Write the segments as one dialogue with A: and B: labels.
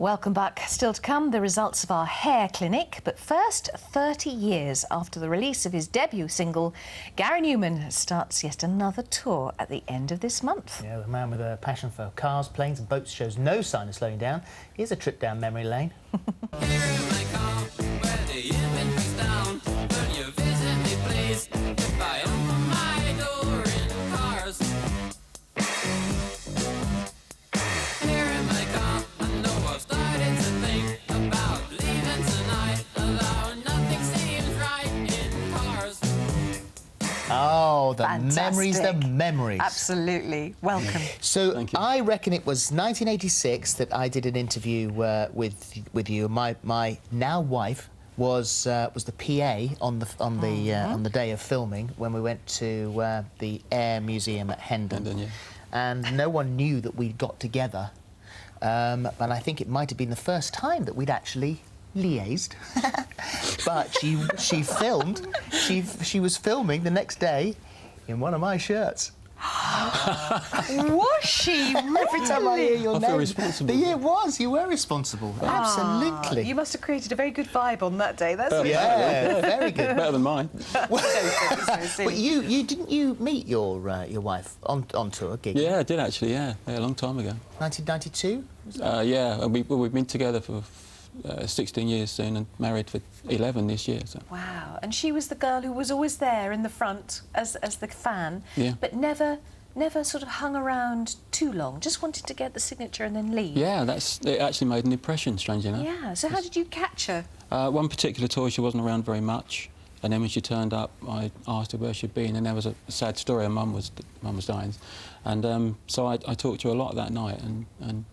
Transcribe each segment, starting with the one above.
A: Welcome back. Still to come, the results of our hair clinic. But first, 30 years after the release of his debut single, Gary Numan starts yet another tour at the end of this month.
B: Yeah, the man with a passion for cars, planes and boats shows no sign of slowing down. Here's a trip down memory lane. Oh, the memories, the memories.
A: Absolutely. Welcome.
B: So I reckon it was 1986 that I did an interview with you. My now wife was the PA on the day of filming when we went to the Air Museum at Hendon.
C: Yeah.
B: And no one knew that we'd got together. And I think it might have been the first time that we'd actually liaised. But she filmed. She was filming the next day in one of my shirts.
A: Was she? Really?
B: Every time I hear your name,
C: I feel responsible.
B: Yeah, it was. You were responsible. Absolutely.
A: You must have created a very good vibe on that day. That's
B: Yeah, very good.
C: Better than mine.
B: But you didn't you meet your wife on tour gig?
C: Yeah, I did actually. Yeah, a long time ago.
B: 1992.
C: Yeah, and we've been together for 16 years soon and married for 11 this year. So.
A: Wow. And she was the girl who was always there in the front as the fan,
C: yeah.
A: but never sort of hung around too long, just wanted to get the signature and then leave.
C: Yeah, it actually made an impression, strangely enough.
A: Yeah, so how did you catch her?
C: One particular tour, she wasn't around very much, and then when she turned up, I asked her where she'd been, and there was a sad story. Her mum was dying, and so I talked to her a lot that night and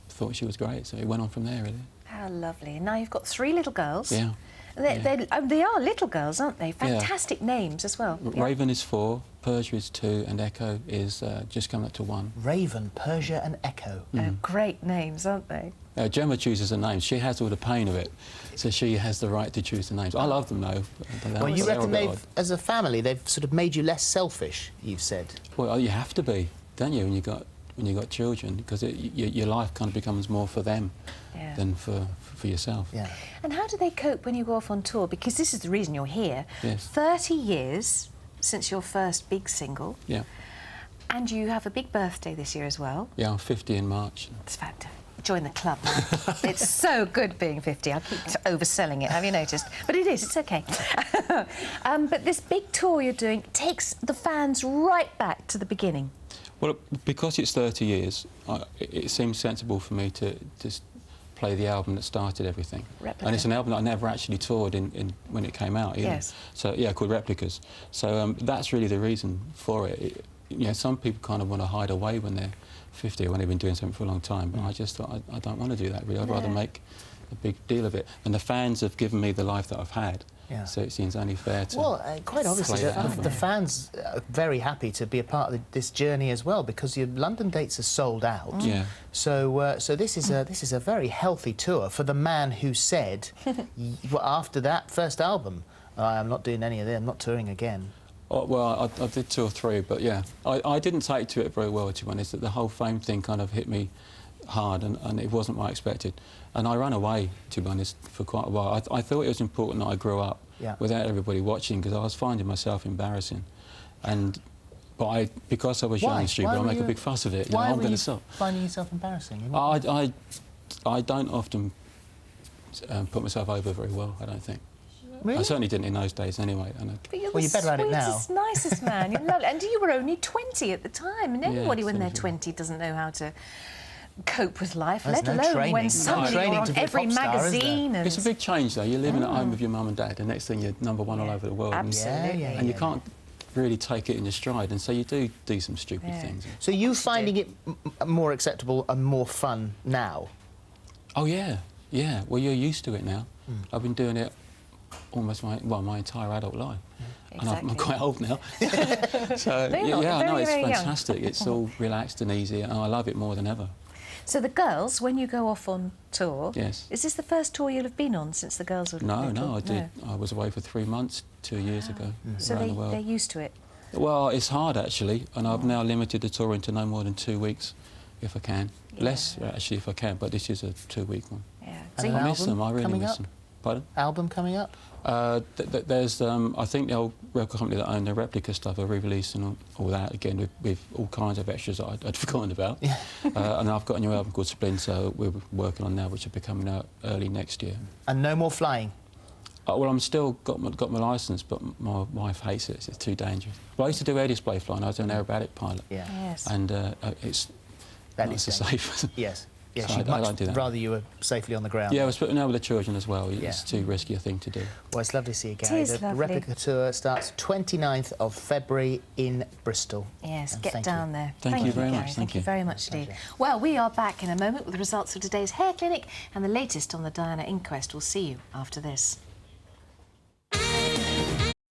C: thought she was great, so it went on from there, really.
A: How lovely. And now you've got 3 little girls.
C: Yeah.
A: They are little girls, aren't they? Fantastic names as well.
C: Raven is 4, Persia is 2, and Echo is just coming up to 1.
B: Raven, Persia and Echo.
A: Great names, aren't they?
C: Gemma chooses the names. She has all the pain of it, so she has the right to choose the names. I love them, though.
B: Well, you reckon as a family, they've sort of made you less selfish, you've said?
C: Well, you have to be, don't you, when you've got children, because your life kind of becomes more for them than for yourself.
B: Yeah.
A: And how do they cope when you go off on tour? Because this is the reason you're here.
C: Yes.
A: 30 years since your first big single.
C: Yeah.
A: And you have a big birthday this year as well.
C: Yeah, I'm 50 in March.
A: It's fantastic. Join the club, man. It's so good being 50. I keep overselling it, have you noticed? But it is, it's OK. But this big tour you're doing takes the fans right back to the beginning.
C: Well, because it's 30 years, it seems sensible for me to just play the album that started everything.
A: Replica.
C: And it's an album that I never actually toured in when it came out either.
A: Yes.
C: So, yeah, called Replicas. So that's really the reason for it. You know, some people kind of want to hide away when they're 50 or when they've been doing something for a long time, but I just thought I don't want to do that, really. I'd rather make a big deal of it. And the fans have given me the life that I've had. Yeah. So it seems only fair to.
B: Well, quite obviously, the fans are very happy to be a part of this journey as well, because your London dates are sold out.
C: Yeah.
B: So, so this is a very healthy tour for the man who said, after that first album, I'm not doing any of them, I'm not touring again.
C: Oh, well, I did 2 or 3, but yeah, I didn't take to it very well, to be honest. That the whole fame thing kind of hit me hard, and it wasn't what I expected. And I ran away, to be honest, for quite a while. I thought it was important that I grew up without everybody watching, because I was finding myself embarrassing. But because I was young and stupid, I make a big fuss of it.
B: Why
C: I'm
B: were
C: going
B: you
C: to stop.
B: finding yourself embarrassing?
C: I don't often put myself over very well, I don't think.
B: Really?
C: I certainly didn't in those days anyway.
A: But you're
B: well, you're better at it now.
A: The nicest man. You're lovely. And you were only 20 at the time, and anybody when they're 20 doesn't know how to cope with life, let alone when suddenly you're on every magazine.
C: It's a big change, though. You're living at home with your mum and dad, and next thing you're #1 all over the world.
A: Absolutely.
C: And you can't really take it in your stride, and so you do some stupid things.
B: So you finding it more acceptable and more fun now? Oh,
C: yeah. Yeah. Well, you're used to it now. I've been doing it almost my entire adult life. Exactly. And I'm quite old now. So, yeah, no, it's fantastic. It's all relaxed and easy, and I love it more than ever.
A: So the girls, when you go off on tour,
C: yes.
A: Is this the first tour you'll have been on since the girls were little?
C: No, I did. I was away for 3 months 2 years ago.
A: So they're used to it?
C: Well, it's hard, actually, and I've now limited the touring to no more than 2 weeks if I can.
A: Yeah.
C: Less, actually, if I can, but this is a 2-week one.
A: Yeah.
B: And
A: So
B: an
C: I miss
B: album
C: them, I really
B: coming
C: miss
B: up?
C: them. Pardon?
B: Album coming up?
C: There's, I think the old record company that owned the replica stuff are re-releasing all that again with all kinds of extras that I'd forgotten about.
B: Yeah.
C: And I've got a new album called Splinter we're working on now, which will be coming out early next year.
B: And no more flying?
C: Well, I'm still got my licence, but my wife hates it. It's too dangerous. Well, I used to do air display flying. I was an aerobatic pilot.
B: Yeah.
A: Yes.
C: And it's
B: That
C: not
B: is
C: so safe.
B: Yes. Yes,
C: So
B: you'd
C: I
B: much
C: don't do that.
B: rather you were safely on the ground.
C: Yeah, I was putting out with the children as well.
B: Yeah.
C: It's too risky a thing to do.
B: Well, it's lovely to see you,
A: It
B: Gary.
A: is
B: The
A: lovely.
B: replica tour starts 29th of February in Bristol.
A: Yes,
B: And
A: get
B: thank
A: down
B: you.
A: there.
C: Thank you very
A: Gary.
C: much.
A: Thank you
C: Thank you.
A: very much indeed.
B: Pleasure.
A: Well, we are back in a moment with the results of today's hair clinic and the latest on the Diana inquest. We'll see you after this.